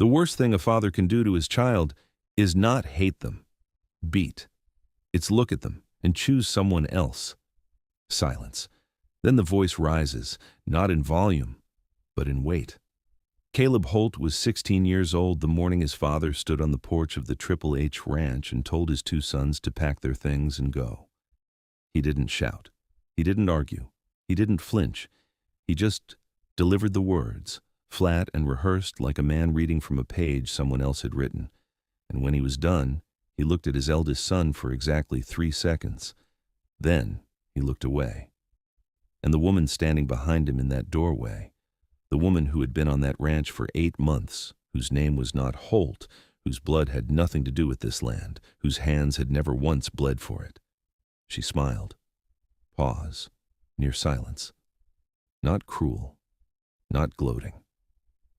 The worst thing a father can do to his child is not hate them, beat. It's look at them and choose someone else. Silence. Then the voice rises, not in volume, but in weight. Caleb Holt was 16 years old the morning his father stood on the porch of the Triple H ranch and told his two sons to pack their things and go. He didn't shout. He didn't argue. He didn't flinch. He just delivered the words, flat and rehearsed like a man reading from a page someone else had written. And when he was done, he looked at his eldest son for exactly 3 seconds. Then he looked away. And the woman standing behind him in that doorway, the woman who had been on that ranch for 8 months, whose name was not Holt, whose blood had nothing to do with this land, whose hands had never once bled for it. She smiled. Pause. Near silence. Not cruel. Not gloating.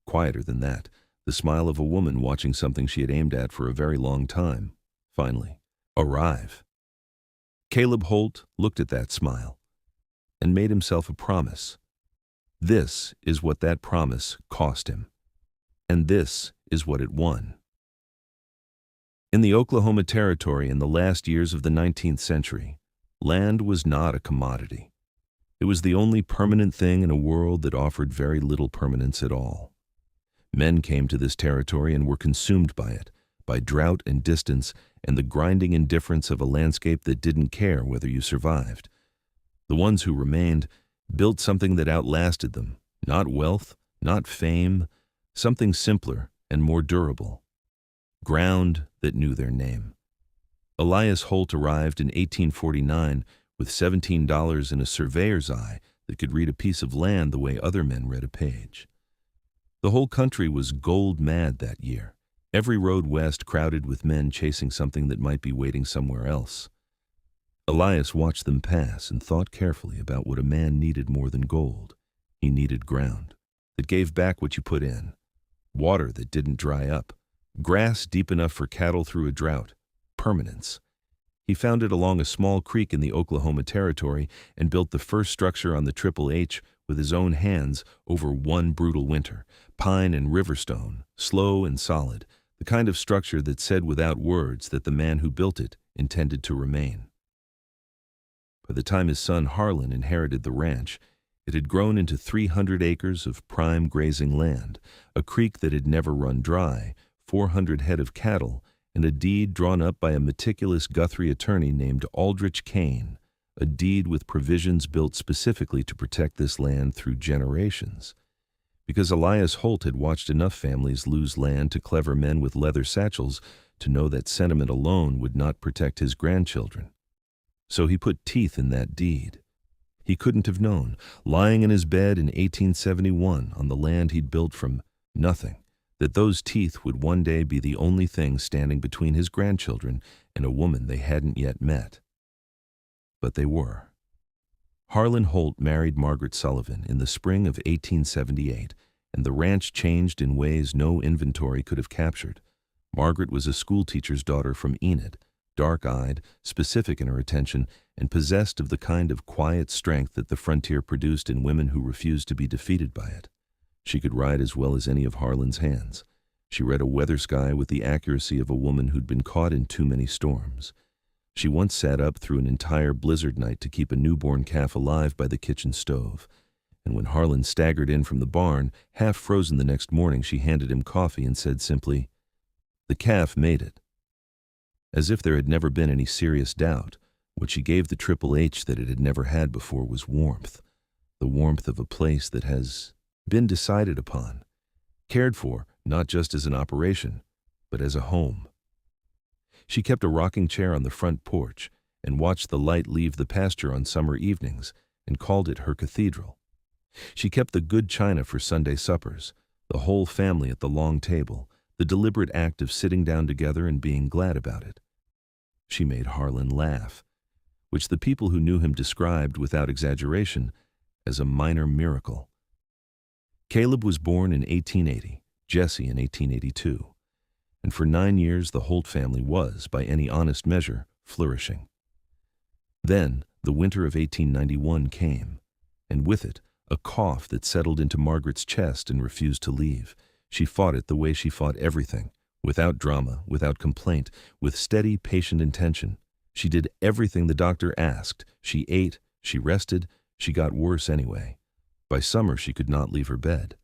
Quieter than that, the smile of a woman watching something she had aimed at for a very long time. Finally, arrive. Caleb Holt looked at that smile and made himself a promise. This is what that promise cost him, and this is what it won. In the Oklahoma Territory in the last years of the 19th century, land was not a commodity. It was the only permanent thing in a world that offered very little permanence at all. Men came to this territory and were consumed by it, by drought and distance and the grinding indifference of a landscape that didn't care whether you survived. The ones who remained built something that outlasted them, not wealth, not fame, something simpler and more durable. Ground that knew their name. Elias Holt arrived in 1849 with $17 in a surveyor's eye that could read a piece of land the way other men read a page. The whole country was gold mad that year, every road west crowded with men chasing something that might be waiting somewhere else. Elias watched them pass and thought carefully about what a man needed more than gold. He needed ground that gave back what you put in, water that didn't dry up, grass deep enough for cattle through a drought, permanence. He found it along a small creek in the Oklahoma Territory and built the first structure on the Triple H with his own hands over one brutal winter, pine and river stone, slow and solid, the kind of structure that said without words that the man who built it intended to remain. By the time his son Harlan inherited the ranch, it had grown into 300 acres of prime grazing land, a creek that had never run dry, 400 head of cattle, and a deed drawn up by a meticulous Guthrie attorney named Aldrich Kane, a deed with provisions built specifically to protect this land through generations. Because Elias Holt had watched enough families lose land to clever men with leather satchels to know that sentiment alone would not protect his grandchildren. So he put teeth in that deed. He couldn't have known, lying in his bed in 1871 on the land he'd built from nothing, that those teeth would one day be the only thing standing between his grandchildren and a woman they hadn't yet met. But they were. Harlan Holt married Margaret Sullivan in the spring of 1878, and the ranch changed in ways no inventory could have captured. Margaret was a schoolteacher's daughter from Enid, dark-eyed, specific in her attention, and possessed of the kind of quiet strength that the frontier produced in women who refused to be defeated by it. She could ride as well as any of Harlan's hands. She read a weather sky with the accuracy of a woman who'd been caught in too many storms. She once sat up through an entire blizzard night to keep a newborn calf alive by the kitchen stove. And when Harlan staggered in from the barn, half frozen the next morning, she handed him coffee and said simply, "The calf made it." As if there had never been any serious doubt, what she gave the Triple H that it had never had before was warmth, the warmth of a place that has been decided upon, cared for not just as an operation, but as a home. She kept a rocking chair on the front porch and watched the light leave the pasture on summer evenings and called it her cathedral. She kept the good china for Sunday suppers, the whole family at the long table, the deliberate act of sitting down together and being glad about it. She made Harlan laugh, which the people who knew him described, without exaggeration, as a minor miracle. Caleb was born in 1880, Jesse in 1882, and for 9 years the Holt family was, by any honest measure, flourishing. Then the winter of 1891 came, and with it a cough that settled into Margaret's chest and refused to leave. She fought it the way she fought everything, without drama, without complaint, with steady, patient intention. She did everything the doctor asked. She ate, she rested, she got worse anyway. By summer she could not leave her bed.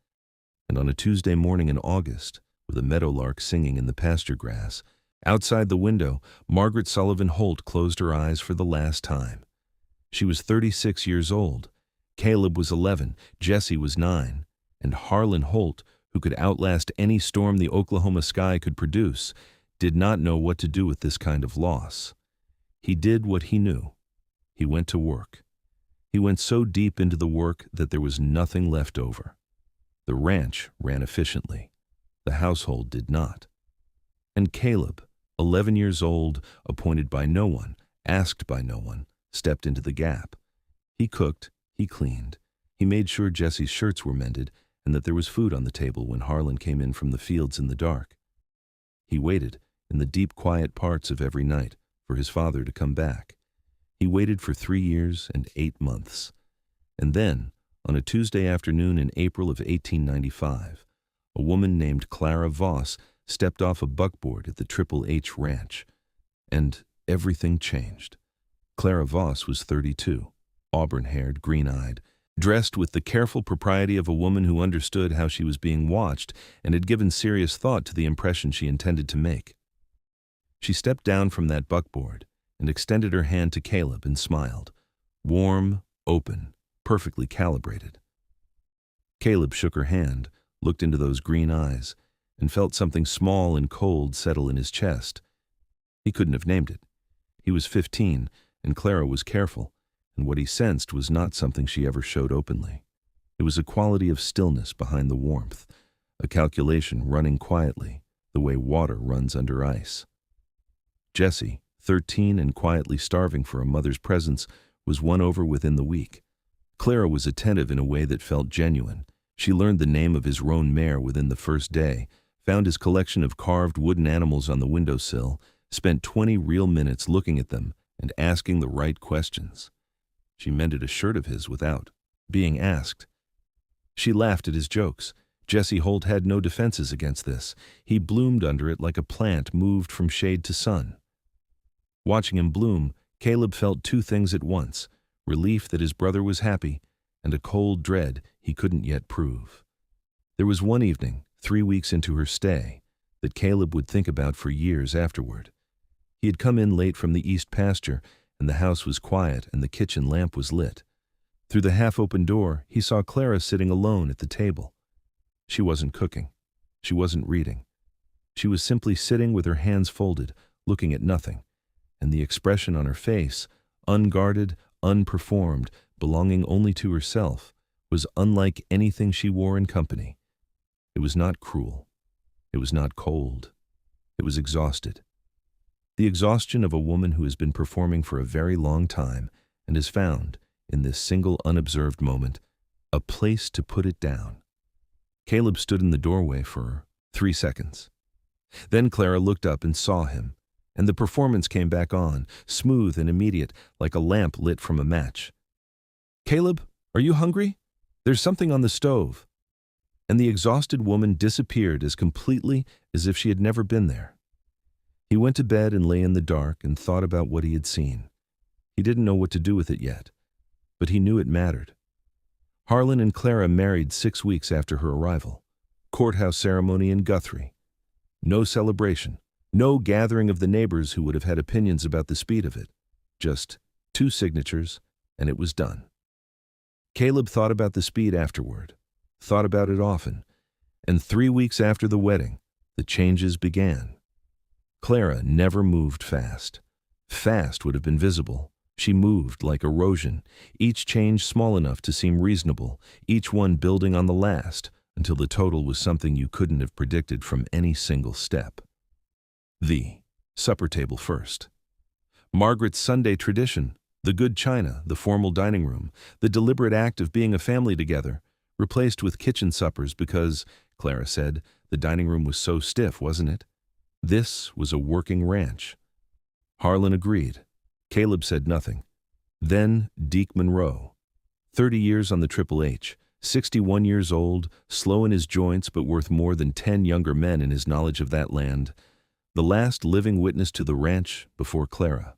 And on a Tuesday morning in August, with a meadowlark singing in the pasture grass, outside the window, Margaret Sullivan Holt closed her eyes for the last time. She was 36 years old. Caleb was 11, Jesse was 9, and Harlan Holt, who could outlast any storm the Oklahoma sky could produce, did not know what to do with this kind of loss. He did what he knew. He went to work. He went so deep into the work that there was nothing left over. The ranch ran efficiently. The household did not. And Caleb, 11 years old, appointed by no one, asked by no one, stepped into the gap. He cooked, he cleaned, he made sure Jesse's shirts were mended and that there was food on the table when Harlan came in from the fields in the dark. He waited, in the deep quiet parts of every night, for his father to come back. He waited for 3 years and 8 months. And then, on a Tuesday afternoon in April of 1895, a woman named Clara Voss stepped off a buckboard at the Triple H Ranch, and everything changed. Clara Voss was 32, auburn-haired, green-eyed, dressed with the careful propriety of a woman who understood how she was being watched and had given serious thought to the impression she intended to make. She stepped down from that buckboard and extended her hand to Caleb and smiled, warm, open, perfectly calibrated. Caleb shook her hand, looked into those green eyes, and felt something small and cold settle in his chest. He couldn't have named it. He was 15, and Clara was careful, and what he sensed was not something she ever showed openly. It was a quality of stillness behind the warmth, a calculation running quietly, the way water runs under ice. Jesse, 13 and quietly starving for a mother's presence, was won over within the week. Clara was attentive in a way that felt genuine. She learned the name of his roan mare within the first day, found his collection of carved wooden animals on the windowsill, spent 20 real minutes looking at them and asking the right questions. She mended a shirt of his without being asked. She laughed at his jokes. Jesse Holt had no defenses against this. He bloomed under it like a plant moved from shade to sun. Watching him bloom, Caleb felt two things at once, relief that his brother was happy, and a cold dread he couldn't yet prove. There was one evening, 3 weeks into her stay, that Caleb would think about for years afterward. He had come in late from the east pasture, and the house was quiet and the kitchen lamp was lit. Through the half-open door, he saw Clara sitting alone at the table. She wasn't cooking. She wasn't reading. She was simply sitting with her hands folded, looking at nothing, and the expression on her face, unguarded, unperformed, belonging only to herself, was unlike anything she wore in company. It was not cruel. It was not cold. It was exhausted. The exhaustion of a woman who has been performing for a very long time and has found, in this single unobserved moment, a place to put it down. Caleb stood in the doorway for 3 seconds. Then Clara looked up and saw him, and the performance came back on, smooth and immediate, like a lamp lit from a match. "Caleb, are you hungry? There's something on the stove." And the exhausted woman disappeared as completely as if she had never been there. He went to bed and lay in the dark and thought about what he had seen. He didn't know what to do with it yet, but he knew it mattered. Harlan and Clara married 6 weeks after her arrival. Courthouse ceremony in Guthrie. No celebration, no gathering of the neighbors who would have had opinions about the speed of it. Just 2 signatures, and it was done. Caleb thought about the speed afterward, thought about it often, and 3 weeks after the wedding, the changes began. Clara never moved fast. Fast would have been visible. She moved like erosion, each change small enough to seem reasonable, each one building on the last, until the total was something you couldn't have predicted from any single step. The supper table first. Margaret's Sunday tradition, the good china, the formal dining room, the deliberate act of being a family together, replaced with kitchen suppers because, Clara said, the dining room was so stiff, wasn't it? This was a working ranch. Harlan agreed. Caleb said nothing. Then Deke Monroe. 30 years on the Triple H, 61 years old, slow in his joints but worth more than 10 younger men in his knowledge of that land. The last living witness to the ranch before Clara.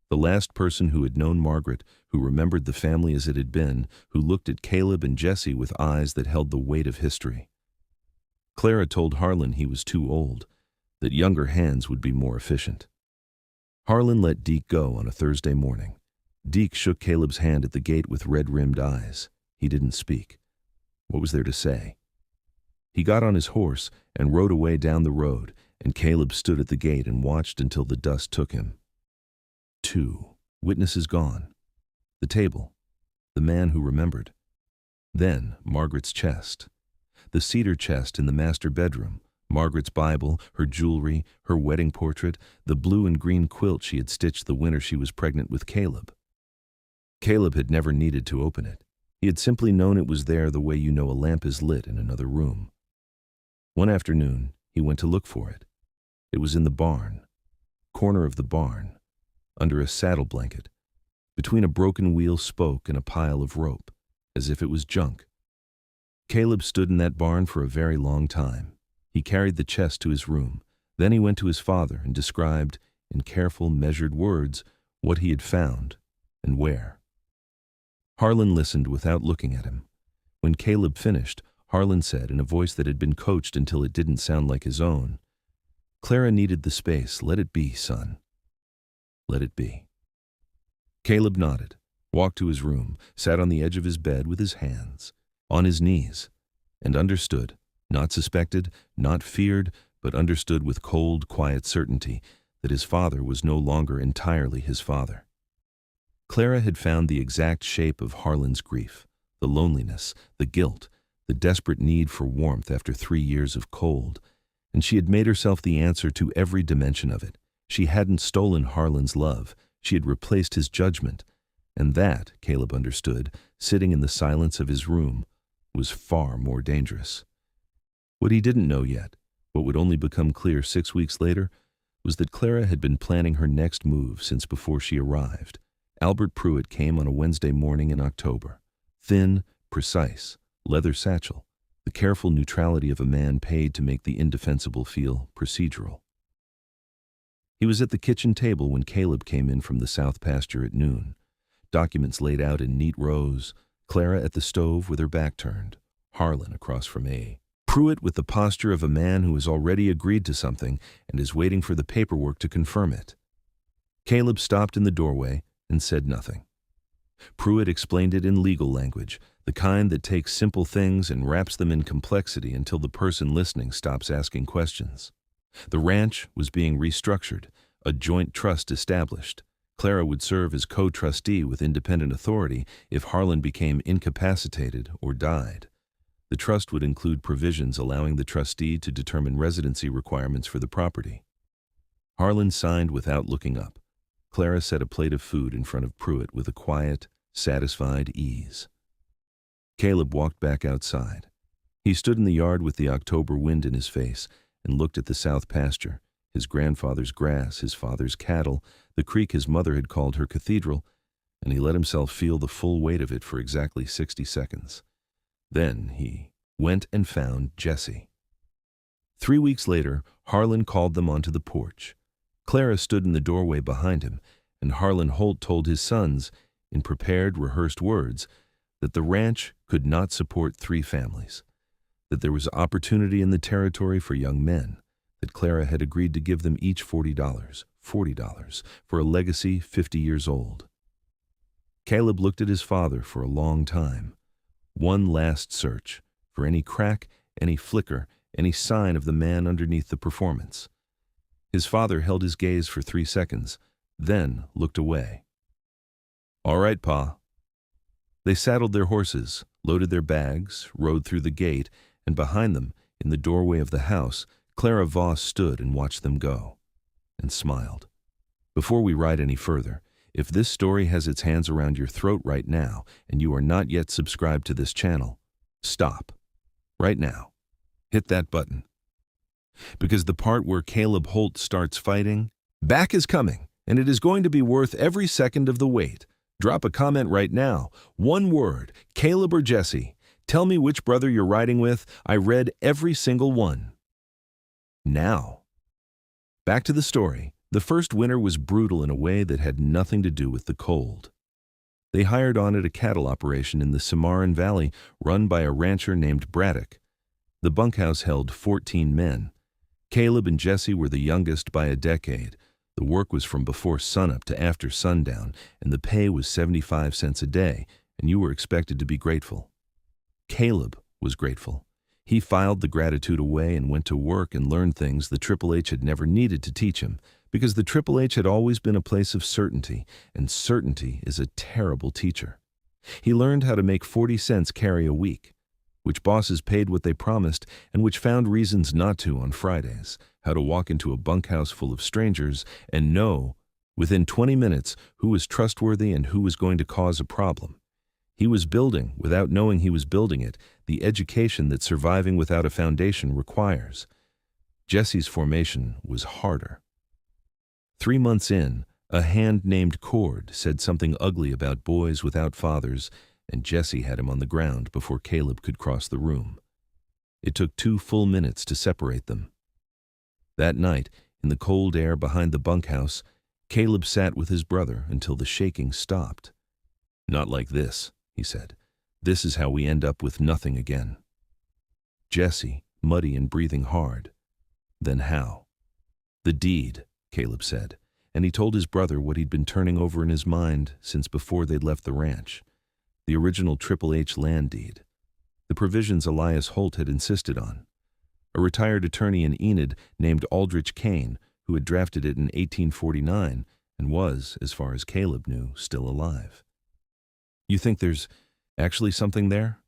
The last person who had known Margaret, who remembered the family as it had been, who looked at Caleb and Jesse with eyes that held the weight of history. Clara told Harlan he was too old, that younger hands would be more efficient. Harlan let Deke go on a Thursday morning. Deke shook Caleb's hand at the gate with red-rimmed eyes. He didn't speak. What was there to say? He got on his horse and rode away down the road, and Caleb stood at the gate and watched until the dust took him. 2 witnesses gone. The table. The man who remembered. Then Margaret's chest. The cedar chest in the master bedroom. Margaret's Bible, her jewelry, her wedding portrait, the blue and green quilt she had stitched the winter she was pregnant with Caleb. Caleb had never needed to open it. He had simply known it was there the way you know a lamp is lit in another room. One afternoon, he went to look for it. It was in the barn. Corner of the barn. Under a saddle blanket. Between a broken wheel spoke and a pile of rope. As if it was junk. Caleb stood in that barn for a very long time. He carried the chest to his room. Then he went to his father and described, in careful, measured words, what he had found and where. Harlan listened without looking at him. When Caleb finished, Harlan said in a voice that had been coached until it didn't sound like his own, "Clara needed the space. Let it be, son. Let it be." Caleb nodded, walked to his room, sat on the edge of his bed with his hands on his knees, and understood, not suspected, not feared, but understood with cold, quiet certainty that his father was no longer entirely his father. Clara had found the exact shape of Harlan's grief, the loneliness, the guilt, the desperate need for warmth after 3 years of cold, and she had made herself the answer to every dimension of it. She hadn't stolen Harlan's love, she had replaced his judgment, and that, Caleb understood, sitting in the silence of his room, was far more dangerous. What he didn't know yet, what would only become clear 6 weeks later, was that Clara had been planning her next move since before she arrived. Albert Pruitt came on a Wednesday morning in October. Thin, precise, leather satchel, the careful neutrality of a man paid to make the indefensible feel procedural. He was at the kitchen table when Caleb came in from the south pasture at noon. Documents laid out in neat rows, Clara at the stove with her back turned, Harlan across from Pruitt with the posture of a man who has already agreed to something and is waiting for the paperwork to confirm it. Caleb stopped in the doorway and said nothing. Pruitt explained it in legal language, the kind that takes simple things and wraps them in complexity until the person listening stops asking questions. The ranch was being restructured, a joint trust established. Clara would serve as co-trustee with independent authority if Harlan became incapacitated or died. The trust would include provisions allowing the trustee to determine residency requirements for the property. Harlan signed without looking up. Clara set a plate of food in front of Pruitt with a quiet, satisfied ease. Caleb walked back outside. He stood in the yard with the October wind in his face and looked at the south pasture, his grandfather's grass, his father's cattle, the creek his mother had called her cathedral, and he let himself feel the full weight of it for exactly 60 seconds. Then he went and found Jesse. 3 weeks later, Harlan called them onto the porch. Clara stood in the doorway behind him, and Harlan Holt told his sons, in prepared, rehearsed words, that the ranch could not support 3 families, that there was opportunity in the territory for young men, that Clara had agreed to give them each $40 for a legacy 50 years old. Caleb looked at his father for a long time. One last search for any crack, any flicker, any sign of the man underneath the performance. His father held his gaze for 3 seconds, then looked away. "All right, Pa." They saddled their horses, loaded their bags, rode through the gate, and behind them, in the doorway of the house, Clara Voss stood and watched them go, and smiled. Before we ride any further, if this story has its hands around your throat right now, and you are not yet subscribed to this channel, stop. Right now. Hit that button. Because the part where Caleb Holt starts fighting, back is coming, and it is going to be worth every second of the wait. Drop a comment right now. One word, Caleb or Jesse. Tell me which brother you're riding with. I read every single one. Now, back to the story. The first winter was brutal in a way that had nothing to do with the cold. They hired on at a cattle operation in the Cimarron Valley run by a rancher named Braddock. The bunkhouse held 14 men. Caleb and Jesse were the youngest by a decade. The work was from before sunup to after sundown, and the pay was 75 cents a day, and you were expected to be grateful. Caleb was grateful. He filed the gratitude away and went to work and learned things the Triple H had never needed to teach him, because the Triple H had always been a place of certainty, and certainty is a terrible teacher. He learned how to make 40 cents carry a week, which bosses paid what they promised and which found reasons not to on Fridays, how to walk into a bunkhouse full of strangers and know, within 20 minutes, who was trustworthy and who was going to cause a problem. He was building, without knowing he was building it, the education that surviving without a foundation requires. Jesse's formation was harder. 3 months in, a hand named Cord said something ugly about boys without fathers, and Jesse had him on the ground before Caleb could cross the room. It took 2 full minutes to separate them. That night, in the cold air behind the bunkhouse, Caleb sat with his brother until the shaking stopped. "Not like this," he said. "This is how we end up with nothing again." Jesse, muddy and breathing hard. "Then how?" "The deed," Caleb said, and he told his brother what he'd been turning over in his mind since before they'd left the ranch. The original Triple H land deed. The provisions Elias Holt had insisted on. A retired attorney in Enid named Aldrich Kane, who had drafted it in 1849 and was, as far as Caleb knew, still alive. "You think there's actually something there?"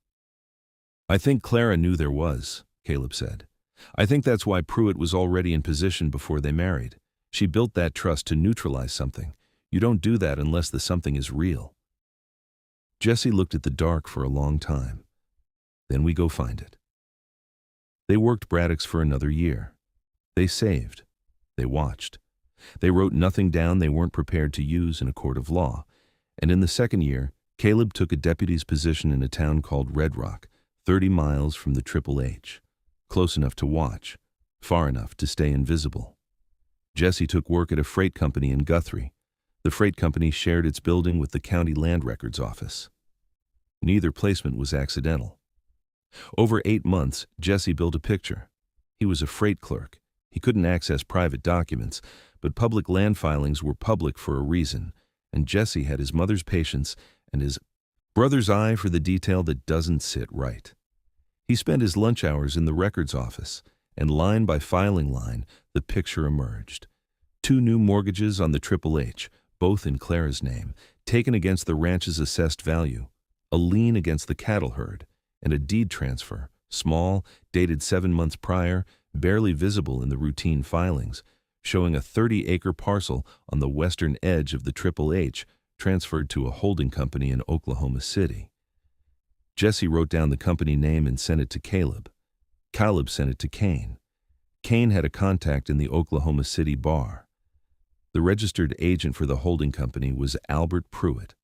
"I think Clara knew there was," Caleb said. "I think that's why Pruitt was already in position before they married. She built that trust to neutralize something. You don't do that unless the something is real." Jesse looked at the dark for a long time. "Then we go find it." They worked Braddock's for another year. They saved. They watched. They wrote nothing down they weren't prepared to use in a court of law. And in the second year, Caleb took a deputy's position in a town called Red Rock, 30 miles from the Triple H. Close enough to watch, far enough to stay invisible. Jesse took work at a freight company in Guthrie. The freight company shared its building with the county land records office. Neither placement was accidental. Over 8 months, Jesse built a picture. He was a freight clerk. He couldn't access private documents, but public land filings were public for a reason, and Jesse had his mother's patience and his brother's eye for the detail that doesn't sit right. He spent his lunch hours in the records office, and line by filing line, the picture emerged. 2 new mortgages on the Triple H, both in Clara's name, taken against the ranch's assessed value, a lien against the cattle herd, and a deed transfer, small, dated 7 months prior, barely visible in the routine filings, showing a 30-acre parcel on the western edge of the Triple H, transferred to a holding company in Oklahoma City. Jesse wrote down the company name and sent it to Caleb. Caleb sent it to Kane. Kane had a contact in the Oklahoma City bar. The registered agent for the holding company was Albert Pruitt.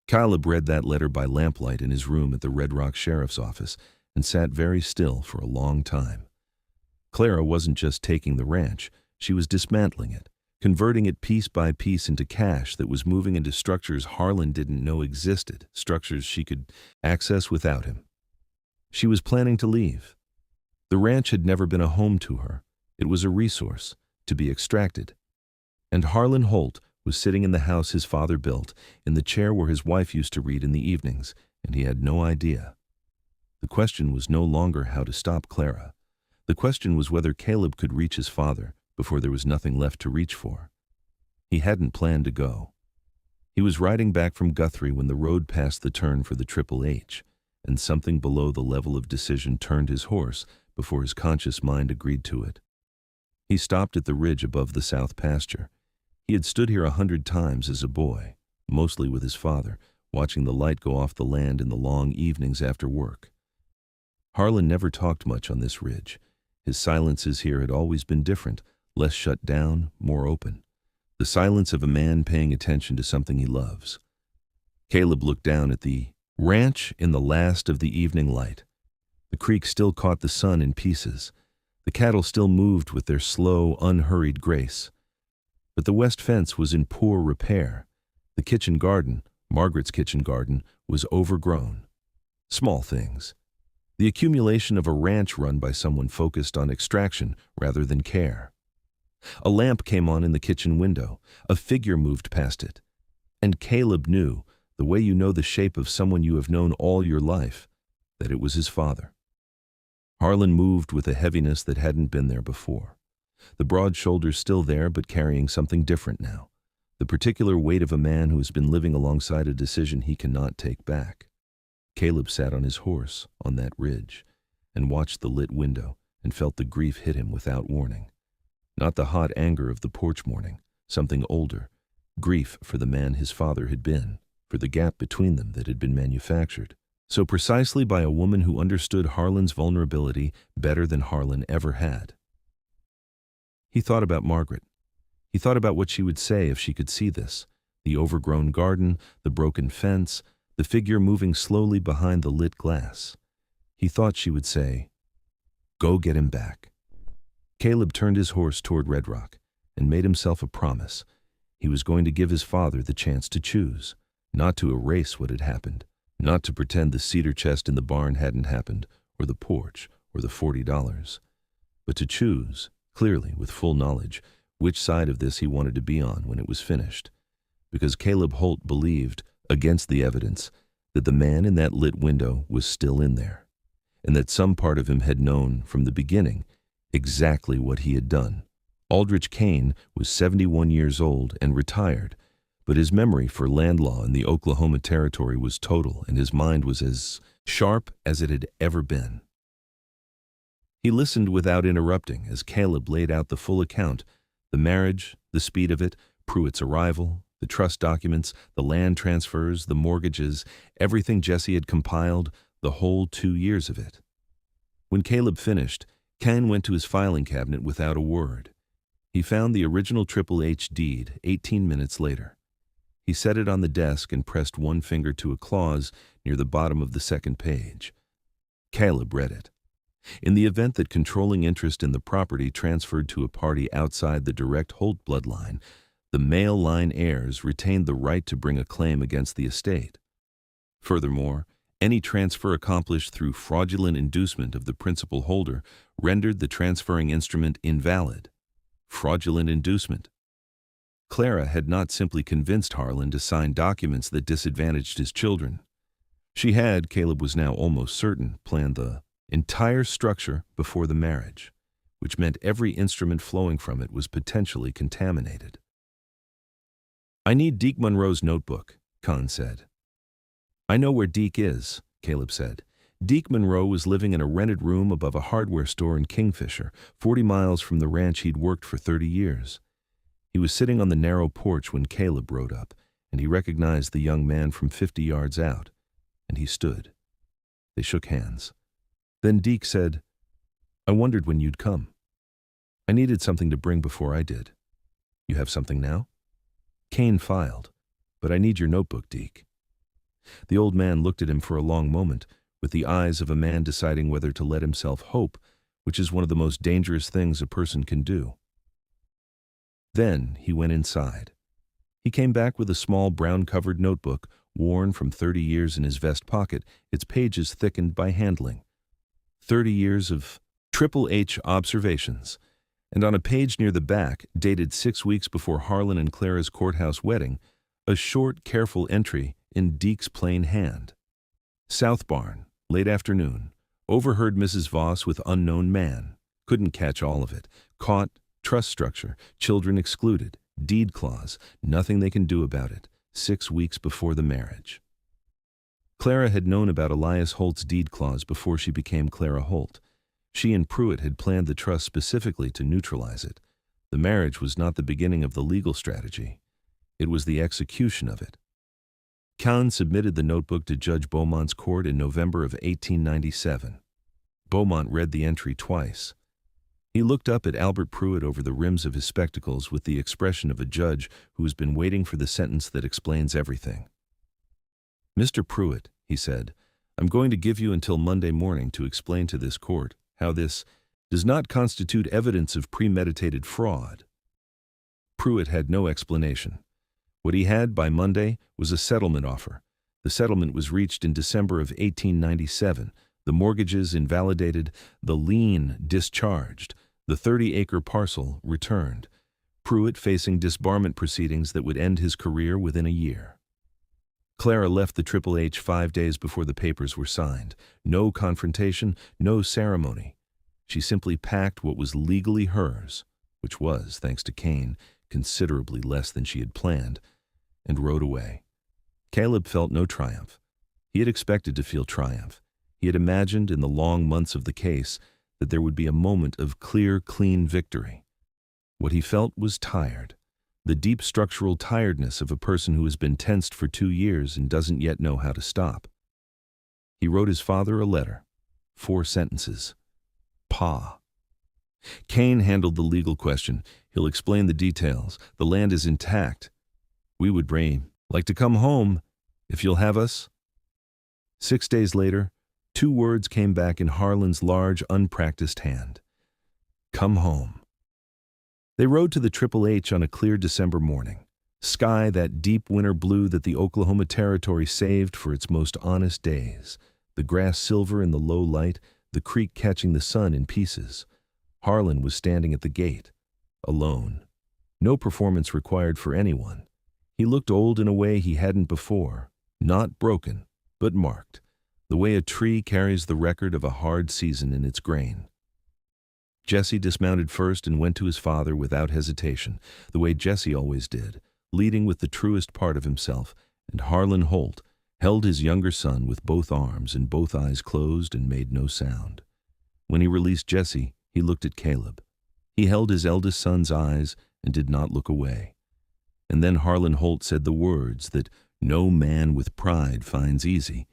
Caleb read that letter by lamplight in his room at the Red Rock Sheriff's Office and sat very still for a long time. Clara wasn't just taking the ranch, she was dismantling it, converting it piece by piece into cash that was moving into structures Harlan didn't know existed, structures she could access without him. She was planning to leave. The ranch had never been a home to her. It was a resource, to be extracted. And Harlan Holt was sitting in the house his father built, in the chair where his wife used to read in the evenings, and he had no idea. The question was no longer how to stop Clara. The question was whether Caleb could reach his father before there was nothing left to reach for. He hadn't planned to go. He was riding back from Guthrie when the road passed the turn for the Triple H, and something below the level of decision turned his horse before his conscious mind agreed to it. He stopped at the ridge above the south pasture. He had stood here 100 times as a boy, mostly with his father, watching the light go off the land in the long evenings after work. Harlan never talked much on this ridge. His silences here had always been different, less shut down, more open. The silence of a man paying attention to something he loves. Caleb looked down at the Ranch in the last of the evening light. The creek still caught the sun in pieces. The cattle still moved with their slow, unhurried grace. But the west fence was in poor repair. The kitchen garden, Margaret's kitchen garden, was overgrown. Small things. The accumulation of a ranch run by someone focused on extraction rather than care. A lamp came on in the kitchen window. A figure moved past it. And Caleb knew, the way you know the shape of someone you have known all your life, that it was his father. Harlan moved with a heaviness that hadn't been there before. The broad shoulders still there, but carrying something different now. The particular weight of a man who has been living alongside a decision he cannot take back. Caleb sat on his horse on that ridge and watched the lit window and felt the grief hit him without warning. Not the hot anger of the porch morning, something older. Grief for the man his father had been, for the gap between them that had been manufactured. So precisely by a woman who understood Harlan's vulnerability better than Harlan ever had. He thought about Margaret. He thought about what she would say if she could see this. The overgrown garden, the broken fence, the figure moving slowly behind the lit glass. He thought she would say, "Go get him back." Caleb turned his horse toward Red Rock and made himself a promise. He was going to give his father the chance to choose, not to erase what had happened, not to pretend the cedar chest in the barn hadn't happened, or the porch, or the $40, but to choose, clearly with full knowledge, which side of this he wanted to be on when it was finished. Because Caleb Holt believed, against the evidence, that the man in that lit window was still in there, and that some part of him had known from the beginning exactly what he had done. Aldrich Kane was 71 years old and retired, but his memory for land law in the Oklahoma Territory was total, and his mind was as sharp as it had ever been. He listened without interrupting as Caleb laid out the full account, the marriage, the speed of it, Pruitt's arrival, the trust documents, the land transfers, the mortgages, everything Jesse had compiled, the whole 2 years of it. When Caleb finished, Kane went to his filing cabinet without a word. He found the original Triple H deed 18 minutes later. He set it on the desk and pressed one finger to a clause near the bottom of the second page. Caleb read it. In the event that controlling interest in the property transferred to a party outside the direct Holt bloodline, the male line heirs retained the right to bring a claim against the estate. Furthermore, any transfer accomplished through fraudulent inducement of the principal holder rendered the transferring instrument invalid. Fraudulent inducement. Clara had not simply convinced Harlan to sign documents that disadvantaged his children. She had, Caleb was now almost certain, planned the entire structure before the marriage, which meant every instrument flowing from it was potentially contaminated. "I need Deke Monroe's notebook," Khan said. "I know where Deke is," Caleb said. Deke Monroe was living in a rented room above a hardware store in Kingfisher, 40 miles from the ranch he'd worked for 30 years. He was sitting on the narrow porch when Caleb rode up, and he recognized the young man from 50 yards out, and he stood. They shook hands. Then Deke said, "I wondered when you'd come. I needed something to bring before I did. You have something now?" Kane filed, "But I need your notebook, Deke." The old man looked at him for a long moment, with the eyes of a man deciding whether to let himself hope, which is one of the most dangerous things a person can do. Then he went inside. He came back with a small brown-covered notebook, worn from 30 years in his vest pocket, its pages thickened by handling. 30 years of Triple H observations, and on a page near the back, dated 6 weeks before Harlan and Clara's courthouse wedding, a short, careful entry in Deke's plain hand. South Barn, late afternoon. Overheard Mrs. Voss with unknown man. Couldn't catch all of it. Caught, trust structure, children excluded, deed clause, nothing they can do about it. 6 weeks before the marriage. Clara had known about Elias Holt's deed clause before she became Clara Holt. She and Pruitt had planned the trust specifically to neutralize it. The marriage was not the beginning of the legal strategy. It was the execution of it. Cowan submitted the notebook to Judge Beaumont's court in November of 1897. Beaumont read the entry twice. He looked up at Albert Pruitt over the rims of his spectacles with the expression of a judge who has been waiting for the sentence that explains everything. "Mr. Pruitt," he said. "I'm going to give you until Monday morning to explain to this court how this does not constitute evidence of premeditated fraud." Pruitt had no explanation. What he had by Monday was a settlement offer. The settlement was reached in December of 1897, the mortgages invalidated, the lien discharged, the 30-acre parcel returned. Pruitt facing disbarment proceedings that would end his career within a year. Clara left the Triple H 5 days before the papers were signed. No confrontation, no ceremony. She simply packed what was legally hers, which was, thanks to Kane, considerably less than she had planned, and rode away. Caleb felt no triumph. He had expected to feel triumph. He had imagined in the long months of the case that there would be a moment of clear, clean victory. What he felt was tired, the deep structural tiredness of a person who has been tensed for 2 years and doesn't yet know how to stop. He wrote his father a letter, 4 sentences. Pa. Kane handled the legal question. He'll explain the details. The land is intact. We would like to come home, if you'll have us. 6 days later, 2 words came back in Harlan's large, unpracticed hand. Come home. They rode to the Triple H on a clear December morning. Sky that deep winter blue that the Oklahoma Territory saved for its most honest days. The grass silver in the low light, the creek catching the sun in pieces. Harlan was standing at the gate, alone. No performance required for anyone. He looked old in a way he hadn't before. Not broken, but marked. The way a tree carries the record of a hard season in its grain. Jesse dismounted first and went to his father without hesitation, the way Jesse always did, leading with the truest part of himself, and Harlan Holt held his younger son with both arms and both eyes closed and made no sound. When he released Jesse, he looked at Caleb. He held his eldest son's eyes and did not look away. And then Harlan Holt said the words that no man with pride finds easy,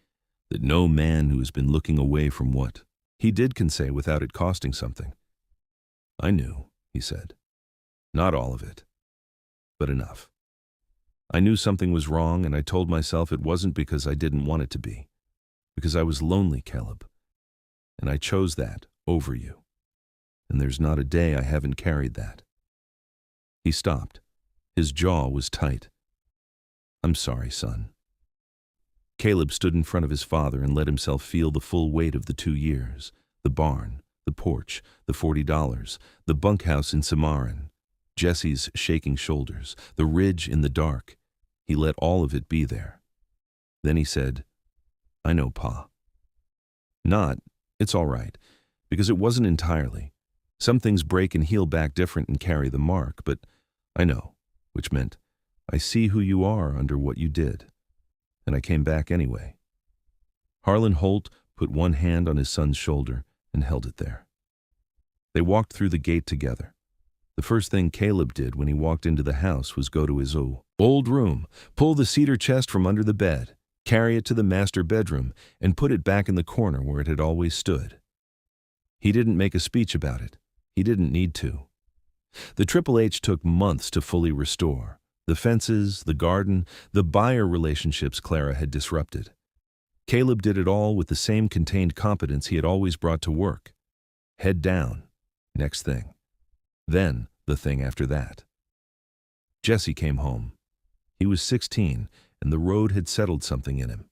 that no man who has been looking away from what he did can say without it costing something. I knew, he said. Not all of it, but enough. I knew something was wrong, and I told myself it wasn't because I didn't want it to be, because I was lonely, Caleb, and I chose that over you, and there's not a day I haven't carried that. He stopped. His jaw was tight. I'm sorry, son. Caleb stood in front of his father and let himself feel the full weight of the 2 years, the barn, the porch, the $40, the bunkhouse in Cimarron, Jesse's shaking shoulders, the ridge in the dark. He let all of it be there. Then he said, I know, Pa. Not, it's all right, because it wasn't entirely. Some things break and heal back different and carry the mark, but I know, which meant I see who you are under what you did, and I came back anyway. Harlan Holt put one hand on his son's shoulder and held it there. They walked through the gate together. The first thing Caleb did when he walked into the house was go to his old room, pull the cedar chest from under the bed, carry it to the master bedroom, and put it back in the corner where it had always stood. He didn't make a speech about it. He didn't need to. The Triple H took months to fully restore. The fences, the garden, the buyer relationships Clara had disrupted. Caleb did it all with the same contained competence he had always brought to work. Head down. Next thing. Then the thing after that. Jesse came home. He was 16, and the road had settled something in him.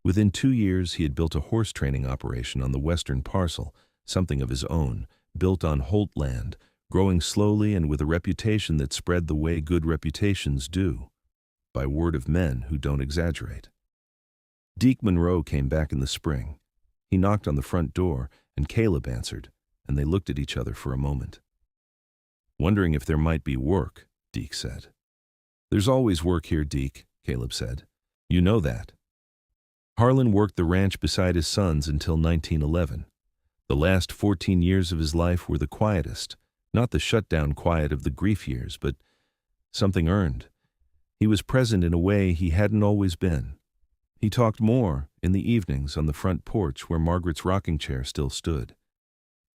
Within 2 years, he had built a horse training operation on the western parcel, something of his own, built on Holt land, growing slowly and with a reputation that spread the way good reputations do, by word of men who don't exaggerate. Deke Monroe came back in the spring. He knocked on the front door, and Caleb answered, and they looked at each other for a moment. Wondering if there might be work, Deke said. There's always work here, Deke, Caleb said. You know that. Harlan worked the ranch beside his sons until 1911. The last 14 years of his life were the quietest, not the shutdown quiet of the grief years, but something earned. He was present in a way he hadn't always been. He talked more in the evenings on the front porch where Margaret's rocking chair still stood.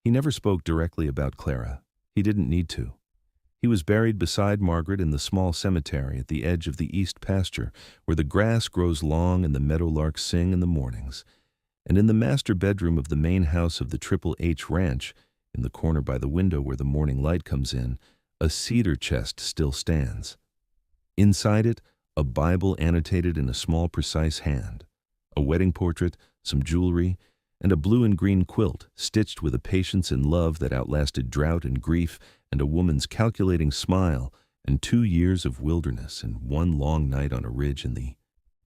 He never spoke directly about Clara. He didn't need to. He was buried beside Margaret in the small cemetery at the edge of the east pasture, where the grass grows long and the meadowlarks sing in the mornings. And in the master bedroom of the main house of the Triple H Ranch, in the corner by the window where the morning light comes in, a cedar chest still stands. Inside it, a Bible annotated in a small, precise hand, a wedding portrait, some jewelry, and a blue and green quilt stitched with a patience and love that outlasted drought and grief and a woman's calculating smile and 2 years of wilderness and one long night on a ridge in the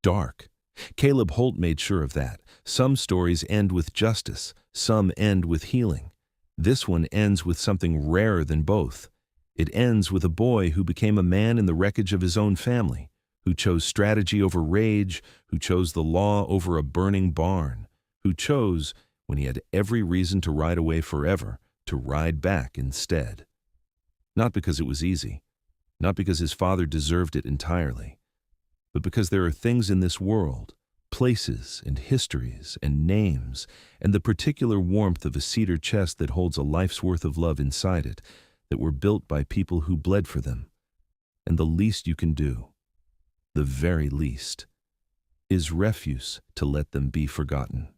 dark. Caleb Holt made sure of that. Some stories end with justice, some end with healing. This one ends with something rarer than both. It ends with a boy who became a man in the wreckage of his own family, who chose strategy over rage, who chose the law over a burning barn, who chose, when he had every reason to ride away forever, to ride back instead. Not because it was easy, not because his father deserved it entirely, but because there are things in this world, places and histories and names, and the particular warmth of a cedar chest that holds a life's worth of love inside it, that were built by people who bled for them. And the least you can do, the very least, is refuse to let them be forgotten.